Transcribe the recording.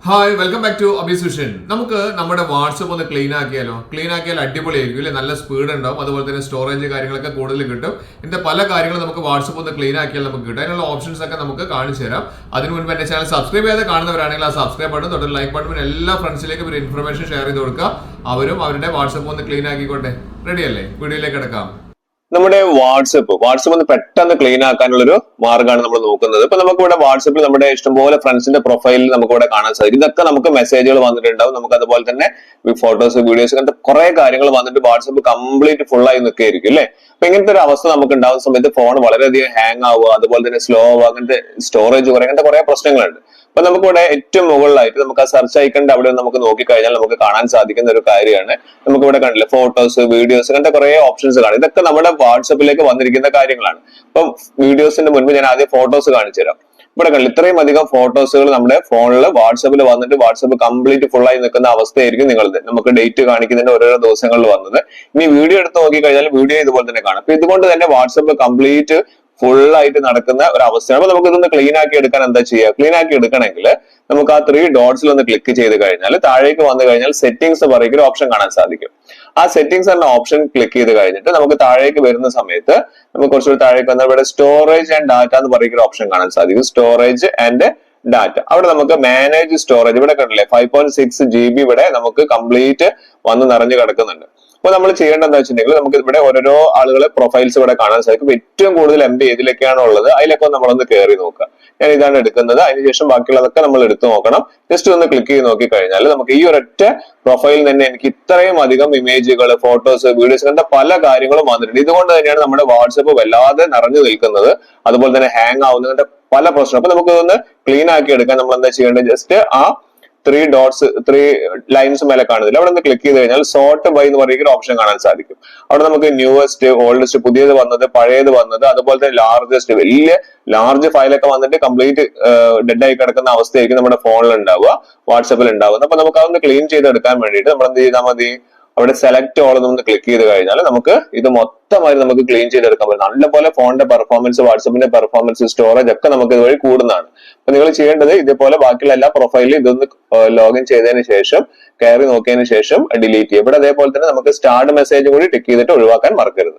Hi welcome back to അഭിസുഷൻ. നമുക്ക് നമ്മുടെ വാട്സപ്പ് ഒന്ന് ക്ലീൻ ആക്കിയാൽ അടിപൊളിയായിരിക്കും അല്ലേ? നല്ല സ്പീഡ് ഉണ്ടാവും, അതുപോലെ തന്നെ സ്റ്റോറേജ് കാര്യങ്ങളൊക്കെ കൂടുതൽ കിട്ടും. ഇതിന്റെ പല കാര്യങ്ങളും നമുക്ക് വാട്സപ്പ് ഒന്ന് ക്ലീൻ ആക്കിയാൽ നമുക്ക് കിട്ടും. അതിനുള്ള ഓപ്ഷൻസ് ഒക്കെ നമുക്ക് കാണിച്ചു തരാം. അതിന് മുൻപ് എന്റെ ചാനൽ സബ്സ്ക്രൈബ് ചെയ്യാതെ കാണുന്നവരാണെങ്കിൽ ആ സബ്സ്ക്രൈബ് ബട്ടൺ തൊട്ട് ലൈക്ക് ബട്ടൺ എല്ലാ ഫ്രണ്ട്സിലേക്കും ഒരു ഇൻഫർമേഷൻ ഷെയർ ചെയ്ത് കൊടുക്കുക. അവരും അവരുടെ വാട്സപ്പ് ഒന്ന് ക്ലീൻ ആക്കിക്കോട്ടെ. റെഡി അല്ലേ? വീഡിയോയിലേക്ക് കിടക്കാം. നമ്മുടെ വാട്സപ്പ് ഒന്ന് പെട്ടെന്ന് ക്ലീൻ ആക്കാനുള്ള ഒരു മാർഗ്ഗമാണ് നമ്മൾ നോക്കുന്നത്. ഇപ്പൊ നമുക്ക് ഇവിടെ വാട്സപ്പിൽ നമ്മുടെ ഇഷ്ടംപോലെ ഫ്രണ്ട്സിന്റെ പ്രൊഫൈലിൽ നമുക്ക് ഇവിടെ കാണാൻ സാധിക്കും. ഇതൊക്കെ നമുക്ക് മെസ്സേജുകൾ വന്നിട്ടുണ്ടാവും. നമുക്ക് അതുപോലെ തന്നെ ഫോട്ടോസ്, വീഡിയോസ്, അങ്ങനത്തെ കുറെ കാര്യങ്ങൾ വന്നിട്ട് വാട്സപ്പ് കംപ്ലീറ്റ് ഫുൾ ആയി നിൽക്കുകയായിരിക്കും അല്ലെ? അപ്പൊ ഇങ്ങനത്തെ ഒരു അവസ്ഥ നമുക്ക് ഉണ്ടാകുന്ന സമയത്ത് ഫോൺ വളരെയധികം ഹാങ് ആവുക, അതുപോലെ തന്നെ സ്ലോ ആവുക, അങ്ങനത്തെ സ്റ്റോറേജ് കുറേ, അങ്ങനത്തെ കുറെ പ്രശ്നങ്ങളുണ്ട്. അപ്പൊ നമുക്കിവിടെ ഏറ്റവും മുകളിലായിട്ട് നമുക്ക് ആ സെർച്ച് ഐക്കണിന്റെ അവിടെ നമുക്ക് നോക്കിക്കഴിഞ്ഞാൽ നമുക്ക് കാണാൻ സാധിക്കുന്ന ഒരു കാര്യമാണ്, നമുക്ക് ഇവിടെ കണ്ടില്ലേ ഫോട്ടോസ്, വീഡിയോസ്, അങ്ങനത്തെ കുറെ ഓപ്ഷൻസ് കാണും. ഇതൊക്കെ നമ്മുടെ വാട്സപ്പിലേക്ക് വന്നിരിക്കുന്ന കാര്യങ്ങളാണ്. അപ്പം വീഡിയോസിന്റെ മുൻപ് ഞാൻ ആദ്യം ഫോട്ടോസ് കാണിച്ചു തരാം. ഇവിടെ കണ്ടില്ല ഇത്രയും അധികം ഫോട്ടോസുകൾ നമ്മുടെ ഫോണിൽ വാട്സപ്പിൽ വന്നിട്ട് വാട്സപ്പ് കംപ്ലീറ്റ് ഫുൾ ആയി നിൽക്കുന്ന അവസ്ഥയായിരിക്കും നിങ്ങളത്. നമുക്ക് ഡേറ്റ് കാണിക്കുന്നതിന്റെ ഓരോരോ ദിവസങ്ങളിൽ വന്നത്. ഇനി വീഡിയോ എടുത്ത് നോക്കിക്കഴിഞ്ഞാൽ വീഡിയോ ഇതുപോലെ തന്നെ കാണാം. അപ്പൊ ഇതുകൊണ്ട് തന്നെ വാട്സപ്പ് കംപ്ലീറ്റ് ഫുൾ ആയിട്ട് നടക്കുന്ന ഒരു അവസ്ഥയാണ്. അപ്പൊ നമുക്ക് ഇതൊന്ന് ക്ലീൻ ആക്കി എടുക്കാൻ എന്താ ചെയ്യുക? ക്ലീൻ ആക്കി എടുക്കണമെങ്കിൽ നമുക്ക് ആ 3 ഡോട്ട്സിൽ ഒന്ന് ക്ലിക്ക് ചെയ്ത് കഴിഞ്ഞാൽ താഴേക്ക് വന്നു കഴിഞ്ഞാൽ സെറ്റിംഗ്സ് പറയുന്ന ഒരു ഓപ്ഷൻ കാണാൻ സാധിക്കും. ആ സെറ്റിംഗ്സ് എന്ന ഓപ്ഷൻ ക്ലിക്ക് ചെയ്ത് കഴിഞ്ഞിട്ട് നമുക്ക് താഴേക്ക് വരുന്ന സമയത്ത് നമുക്ക് കുറച്ചുകൂടി താഴേക്ക് വന്നാൽ ഇവിടെ സ്റ്റോറേജ് ആൻഡ് ഡാറ്റ എന്ന് പറയുന്ന ഒരു ഓപ്ഷൻ കാണാൻ സാധിക്കും. സ്റ്റോറേജ് ആൻഡ് ഡാറ്റ, അവിടെ നമുക്ക് മാനേജ് സ്റ്റോറേജ് ഇവിടെ കണ്ടില്ലേ 5.6 GB ഇവിടെ നമുക്ക് കംപ്ലീറ്റ് വന്ന് നിറഞ്ഞു കിടക്കുന്നുണ്ട്. അപ്പൊ നമ്മൾ ചെയ്യേണ്ടത് എന്താ വെച്ചിട്ടുണ്ടെങ്കിൽ നമുക്ക് ഇവിടെ ഓരോ ആളുകളെ പ്രൊഫൈൽസ് ഇവിടെ കാണാൻ സാധിക്കും. ഏറ്റവും കൂടുതൽ MB ഏതിലൊക്കെയാണോ ഉള്ളത് അതിലൊക്കെ നമ്മളൊന്ന് കയറി നോക്കുക. ഞാൻ ഇതാണ് എടുക്കുന്നത്. അതിനുശേഷം ബാക്കിയുള്ളതൊക്കെ നമ്മൾ എടുത്തു നോക്കണം. ജസ്റ്റ് ഒന്ന് ക്ലിക്ക് ചെയ്ത് നോക്കി കഴിഞ്ഞാൽ നമുക്ക് ഈ ഒരൊറ്റ പ്രൊഫൈലിൽ തന്നെ എനിക്ക് ഇത്രയും അധികം ഇമേജുകൾ, ഫോട്ടോസ്, വീഡിയോസ്, അങ്ങനത്തെ പല കാര്യങ്ങളും വന്നിട്ടുണ്ട്. ഇതുകൊണ്ട് തന്നെയാണ് നമ്മുടെ വാട്സപ്പ് വല്ലാതെ നിറഞ്ഞു നിൽക്കുന്നത്, അതുപോലെ തന്നെ ഹാങ് ആവുന്നതിന്റെ പല പ്രശ്നം. അപ്പൊ നമുക്ക് ഇതൊന്ന് ക്ലീൻ ആക്കി എടുക്കാൻ നമ്മൾ എന്താ ചെയ്യേണ്ടത്? ജസ്റ്റ് ആ 3 ലൈൻസ് മേലെ കാണുന്നില്ല, അവിടെ നിന്ന് ക്ലിക്ക് ചെയ്ത് കഴിഞ്ഞാൽ സോർട്ട് ബൈ എന്ന് പറയുന്ന ഒരു ഓപ്ഷൻ കാണാൻ സാധിക്കും. അവിടെ നമുക്ക് ന്യൂവസ്റ്റ്, ഓൾഡസ്റ്റ്, പുതിയത് വന്നത്, പഴയത് വന്നത്, അതുപോലെ തന്നെ ലാർജസ്റ്റ്, വലിയ ലാർജ് ഫയലൊക്കെ വന്നിട്ട് കംപ്ലീറ്റ് ഡെഡ് ആയി കിടക്കുന്ന അവസ്ഥയായിരിക്കും നമ്മുടെ ഫോണിൽ ഉണ്ടാവുക, വാട്സപ്പിൽ ഉണ്ടാവുന്നത്. അപ്പൊ നമുക്ക് അതൊന്ന് ക്ലീൻ ചെയ്തെടുക്കാൻ വേണ്ടിയിട്ട് നമ്മൾ എന്ത് ചെയ്താൽ മതി? അവിടെ സെലക്ട് ഓൾ ഒന്ന് ക്ലിക്ക് ചെയ്ത് കഴിഞ്ഞാൽ നമുക്ക് ഇത് മൊത്തമായി നമുക്ക് ക്ലീൻ ചെയ്തെടുക്കാൻ പറ്റും. നല്ലപോലെ ഫോണിന്റെ പെർഫോമൻസ്, വാട്സപ്പിന്റെ പെർഫോമൻസ്, സ്റ്റോറേജ് ഒക്കെ നമുക്ക് ഇതുവഴി കൂടുന്നതാണ്. അപ്പൊ നിങ്ങൾ ചെയ്യേണ്ടത് ഇതേപോലെ ബാക്കിയുള്ള എല്ലാ പ്രൊഫൈലിലും ഇതൊന്ന് ലോഗിൻ ചെയ്തതിന് ശേഷം കയറി നോക്കിയതിന് ശേഷം ഡിലീറ്റ് ചെയ്യും. ഇവിടെ അതേപോലെ തന്നെ നമുക്ക് സ്റ്റാർട്ട് മെസ്സേജ് കൂടി ടിക്ക് ചെയ്തിട്ട് ഒഴിവാക്കാൻ മറക്കരുത്.